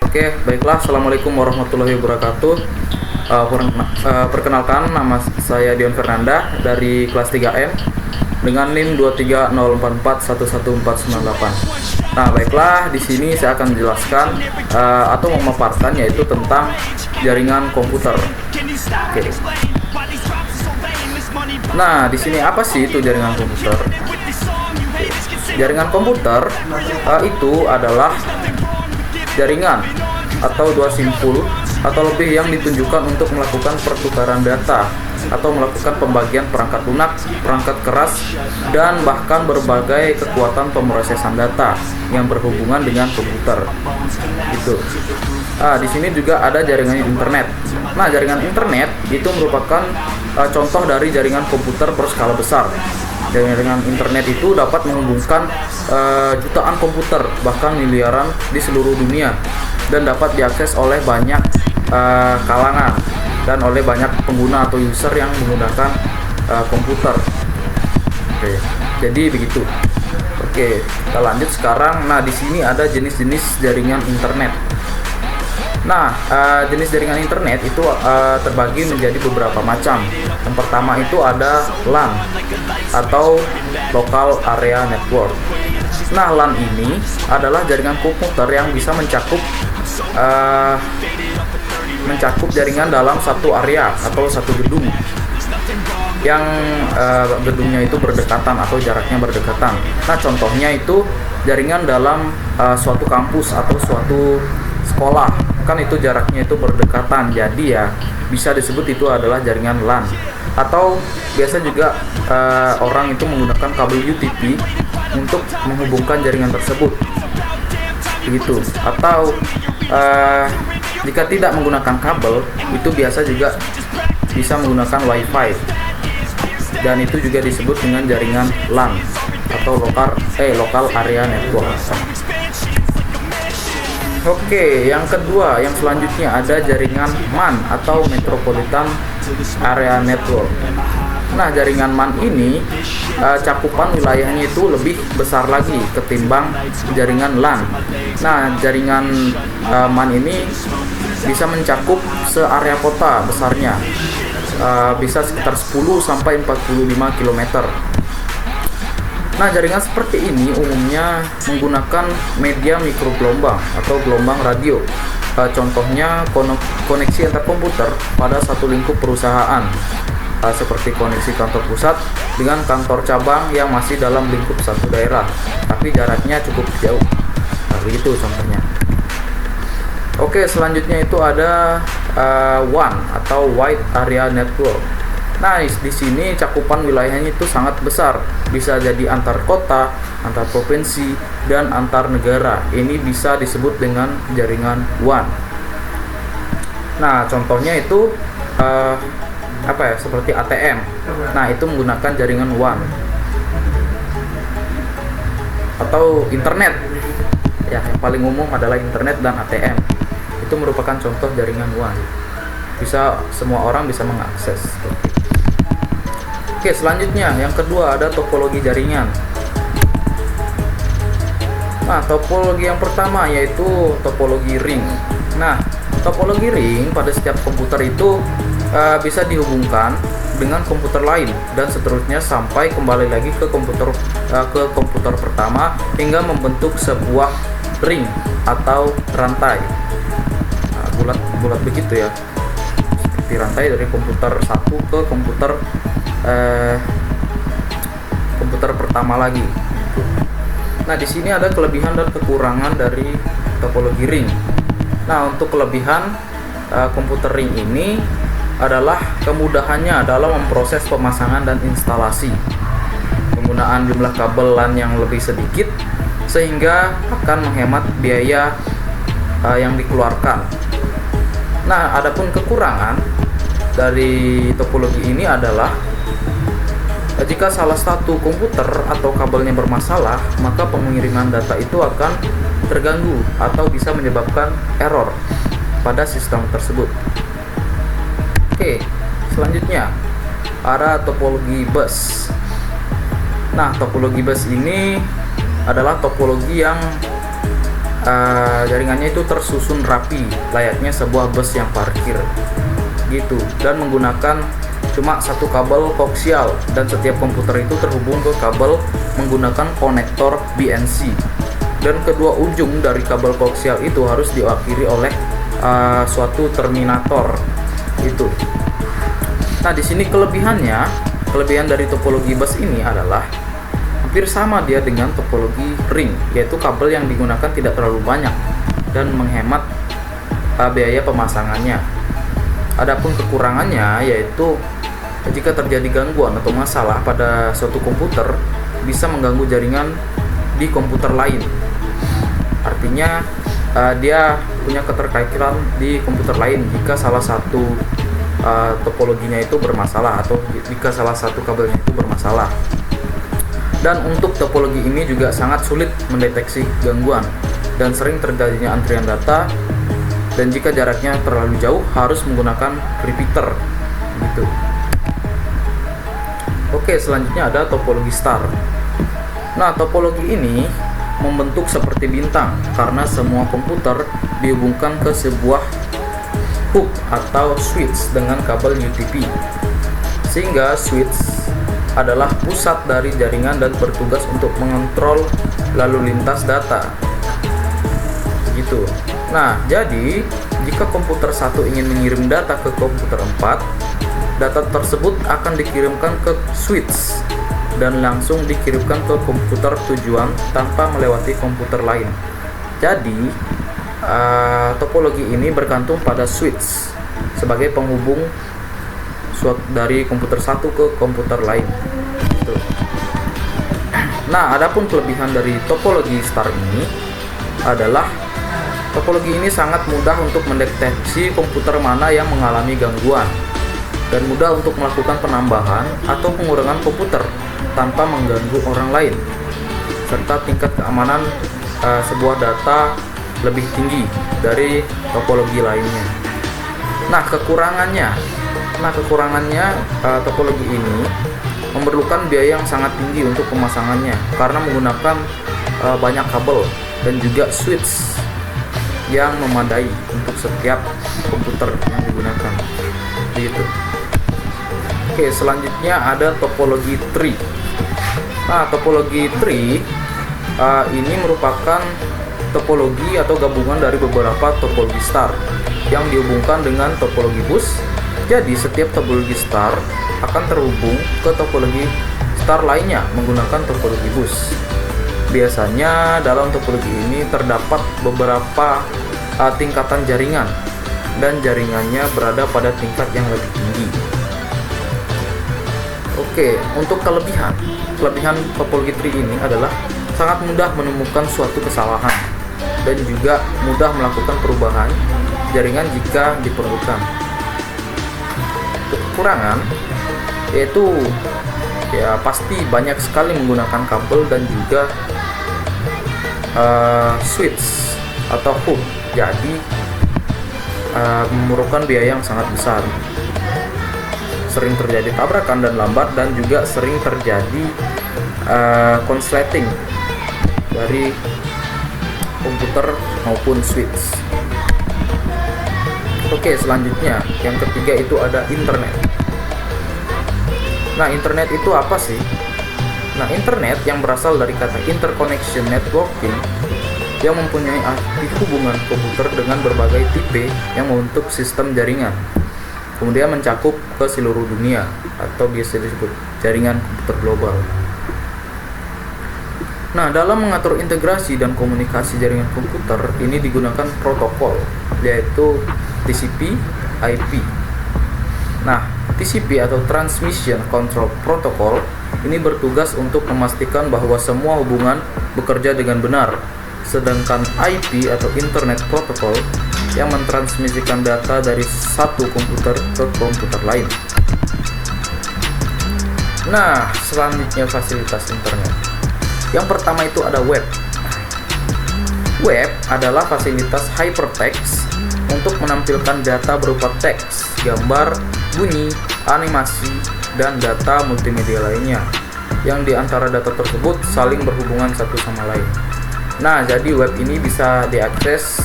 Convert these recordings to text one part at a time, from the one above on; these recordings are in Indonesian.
Oke, baiklah. Assalamualaikum warahmatullahi wabarakatuh. Perkenalkan, nama saya Dion Fernanda dari kelas 3M dengan NIM 230441148. Nah, baiklah, di sini saya akan menjelaskan atau memaparkan yaitu tentang jaringan komputer. Oke. Nah, di sini apa sih itu jaringan komputer? Jaringan komputer itu adalah jaringan atau dua simpul atau lebih yang ditunjukkan untuk melakukan pertukaran data atau melakukan pembagian perangkat lunak, perangkat keras, dan bahkan berbagai kekuatan pemrosesan data yang berhubungan dengan komputer. Gitu. Di sini juga ada jaringan internet. Nah, jaringan internet itu merupakan contoh dari jaringan komputer berskala besar. Jaringan internet itu dapat menghubungkan jutaan komputer, bahkan miliaran di seluruh dunia, dan dapat diakses oleh banyak kalangan dan oleh banyak pengguna atau user yang menggunakan komputer. Oke, jadi begitu. Oke, kita lanjut sekarang. Nah, di sini ada jenis-jenis jaringan internet. Nah, jenis jaringan internet itu terbagi menjadi beberapa macam. Yang pertama itu ada LAN atau Local Area Network. Nah, LAN ini adalah jaringan komputer yang bisa mencakup jaringan dalam satu area atau satu gedung yang gedungnya itu berdekatan atau jaraknya berdekatan. Nah, contohnya itu jaringan dalam suatu kampus atau suatu sekolah, kan itu jaraknya itu berdekatan, jadi ya bisa disebut itu adalah jaringan LAN. Atau biasa juga orang itu menggunakan kabel UTP untuk menghubungkan jaringan tersebut, begitu. Atau jika tidak menggunakan kabel, itu biasa juga bisa menggunakan WiFi, dan itu juga disebut dengan jaringan LAN atau Local Area Network. Oke, yang kedua, yang selanjutnya ada jaringan MAN atau Metropolitan Area Network. Nah, jaringan MAN ini cakupan wilayahnya itu lebih besar lagi ketimbang jaringan LAN. Nah, jaringan MAN ini bisa mencakup searea kota besarnya, bisa sekitar 10 sampai 45 km. Nah, jaringan seperti ini umumnya menggunakan media mikrogelombang atau gelombang radio. Contohnya koneksi antar komputer pada satu lingkup perusahaan, seperti koneksi kantor pusat dengan kantor cabang yang masih dalam lingkup satu daerah, tapi jaraknya cukup jauh. Nah, begitu contohnya. Oke, selanjutnya itu ada WAN atau Wide Area Network. Nah, di sini cakupan wilayahnya itu sangat besar, bisa jadi antar kota, antar provinsi, dan antar negara. Ini bisa disebut dengan jaringan WAN. Nah, contohnya itu seperti ATM. Nah, itu menggunakan jaringan WAN. Atau internet. Ya, yang paling umum adalah internet dan ATM. Itu merupakan contoh jaringan WAN. Bisa semua orang bisa mengakses. Oke, selanjutnya yang kedua ada topologi jaringan. Nah, topologi yang pertama yaitu topologi ring. Nah, topologi ring pada setiap komputer itu bisa dihubungkan dengan komputer lain dan seterusnya sampai kembali lagi ke komputer pertama hingga membentuk sebuah ring atau rantai. Nah, bulat begitu ya. Seperti rantai dari komputer satu ke komputer pertama lagi. Nah, di sini ada kelebihan dan kekurangan dari topologi ring. Nah, untuk kelebihan komputer ring ini adalah kemudahannya dalam memproses pemasangan dan instalasi. Penggunaan jumlah kabel LAN yang lebih sedikit sehingga akan menghemat biaya yang dikeluarkan. Nah, adapun kekurangan dari topologi ini adalah jika salah satu komputer atau kabelnya bermasalah, maka pengiriman data itu akan terganggu atau bisa menyebabkan error pada sistem tersebut. Oke, selanjutnya ada topologi bus. Nah, topologi bus ini adalah topologi yang jaringannya itu tersusun rapi layaknya sebuah bus yang parkir gitu, dan menggunakan cuma satu kabel koaksial, dan setiap komputer itu terhubung ke kabel menggunakan konektor BNC, dan kedua ujung dari kabel koaksial itu harus diakhiri oleh suatu terminator itu. Nah, di sini kelebihan dari topologi bus ini adalah hampir sama dia dengan topologi ring, yaitu kabel yang digunakan tidak terlalu banyak dan menghemat biaya pemasangannya. Adapun kekurangannya yaitu jika terjadi gangguan atau masalah pada suatu komputer, bisa mengganggu jaringan di komputer lain. Artinya dia punya keterkaitan di komputer lain jika salah satu topologinya itu bermasalah atau jika salah satu kabelnya itu bermasalah. Dan untuk topologi ini juga sangat sulit mendeteksi gangguan dan sering terjadinya antrian data, dan jika jaraknya terlalu jauh harus menggunakan repeater gitu. Oke, selanjutnya ada topologi star. Nah, topologi ini membentuk seperti bintang karena semua komputer dihubungkan ke sebuah hub atau switch dengan kabel UTP, sehingga switch adalah pusat dari jaringan dan bertugas untuk mengontrol lalu lintas data gitu. Nah, jadi jika komputer 1 ingin mengirim data ke komputer 4, data tersebut akan dikirimkan ke switch dan langsung dikirimkan ke komputer tujuan tanpa melewati komputer lain. Jadi topologi ini bergantung pada switch sebagai penghubung dari komputer satu ke komputer lain. Nah, adapun kelebihan dari topologi star ini adalah topologi ini sangat mudah untuk mendeteksi komputer mana yang mengalami gangguan dan mudah untuk melakukan penambahan atau pengurangan komputer tanpa mengganggu orang lain, serta tingkat keamanan sebuah data lebih tinggi dari topologi lainnya. Nah, kekurangannya topologi ini memerlukan biaya yang sangat tinggi untuk pemasangannya karena menggunakan banyak kabel dan juga switch yang memadai untuk setiap komputer yang digunakan gitu. Oke, selanjutnya ada topologi tree. Nah, topologi tree ini merupakan topologi atau gabungan dari beberapa topologi star yang dihubungkan dengan topologi bus. Jadi setiap topologi star akan terhubung ke topologi star lainnya menggunakan topologi bus. Biasanya dalam topologi ini terdapat beberapa tingkatan jaringan dan jaringannya berada pada tingkat yang lebih tinggi. Oke, untuk kelebihan topologi tree ini adalah sangat mudah menemukan suatu kesalahan dan juga mudah melakukan perubahan jaringan jika diperlukan. Kekurangan yaitu pasti banyak sekali menggunakan kabel dan juga switch atau hub, jadi memerlukan biaya yang sangat besar. Sering terjadi tabrakan dan lambat, dan juga sering terjadi konsleting dari komputer maupun switch. Oke, selanjutnya yang ketiga itu ada internet. Nah, internet itu apa sih? Nah, internet yang berasal dari kata interconnection networking yang mempunyai arti hubungan komputer dengan berbagai tipe yang membentuk sistem jaringan, kemudian mencakup ke seluruh dunia atau biasa disebut jaringan komputer global. Nah, dalam mengatur integrasi dan komunikasi jaringan komputer ini digunakan protokol, yaitu TCP, IP. Nah, TCP atau Transmission Control Protocol ini bertugas untuk memastikan bahwa semua hubungan bekerja dengan benar, sedangkan IP atau Internet Protocol yang mentransmisikan data dari satu komputer ke komputer lain. Nah, selanjutnya fasilitas internet. Yang pertama itu ada web. Web adalah fasilitas hypertext untuk menampilkan data berupa teks, gambar, bunyi, animasi, dan data multimedia lainnya, yang di antara data tersebut saling berhubungan satu sama lain. Nah, jadi web ini bisa diakses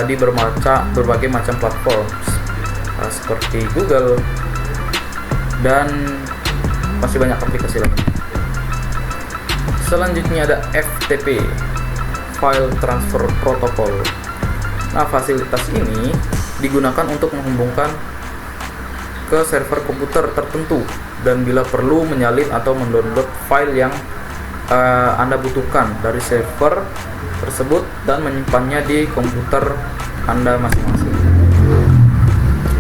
di berbagai macam platform seperti Google dan masih banyak aplikasi lain. Selanjutnya ada FTP, File Transfer Protocol. Nah, fasilitas ini digunakan untuk menghubungkan ke server komputer tertentu dan bila perlu menyalin atau mendownload file yang Anda butuhkan dari server tersebut dan menyimpannya di komputer Anda masing-masing.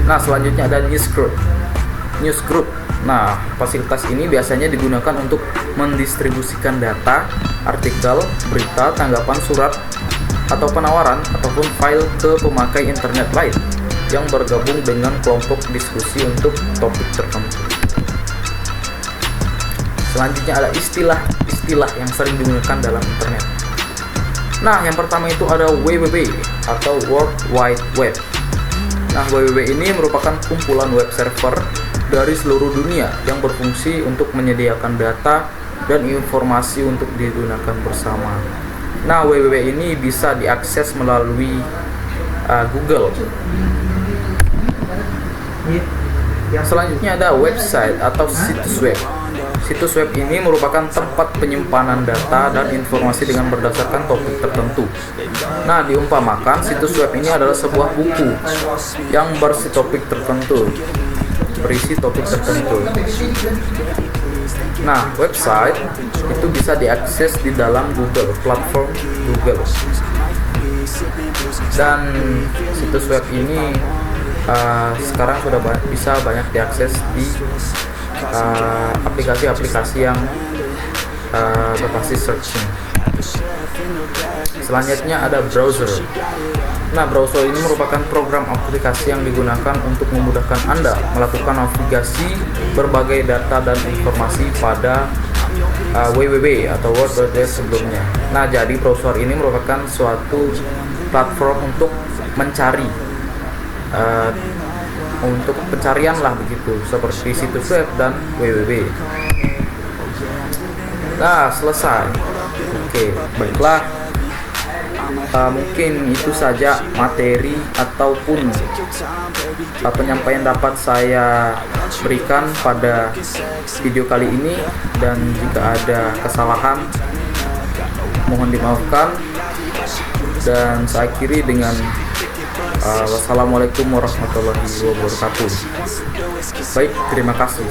Nah, selanjutnya ada Newsgroup. Nah, fasilitas ini biasanya digunakan untuk mendistribusikan data, artikel, berita, tanggapan, surat, atau penawaran ataupun file ke pemakai internet lain yang bergabung dengan kelompok diskusi untuk topik tertentu. Selanjutnya ada istilah yang sering digunakan dalam internet. Nah, yang pertama itu ada WWW atau World Wide Web. Nah, WWW ini merupakan kumpulan web server dari seluruh dunia yang berfungsi untuk menyediakan data dan informasi untuk digunakan bersama. Nah, WWW ini bisa diakses melalui Google. Selanjutnya ada website atau situs web. Situs web ini merupakan tempat penyimpanan data dan informasi dengan berdasarkan topik tertentu. Nah, diumpamakan situs web ini adalah sebuah buku yang berisi topik tertentu. Nah, website itu bisa diakses di dalam platform Google. Dan situs web ini sekarang sudah bisa banyak diakses di aplikasi-aplikasi yang berbasis searching. Selanjutnya ada browser. Nah, browser ini merupakan program aplikasi yang digunakan untuk memudahkan Anda melakukan navigasi berbagai data dan informasi pada www atau World Wide Web sebelumnya. Nah, jadi browser ini merupakan suatu platform untuk mencari untuk pencarian lah begitu, seperti situs web dan www. Nah, selesai. Oke, baiklah. Mungkin itu saja materi ataupun penyampaian dapat saya berikan pada video kali ini, dan jika ada kesalahan mohon dimaafkan, dan saya akhiri dengan wassalamualaikum warahmatullahi wabarakatuh. Baik, terima kasih.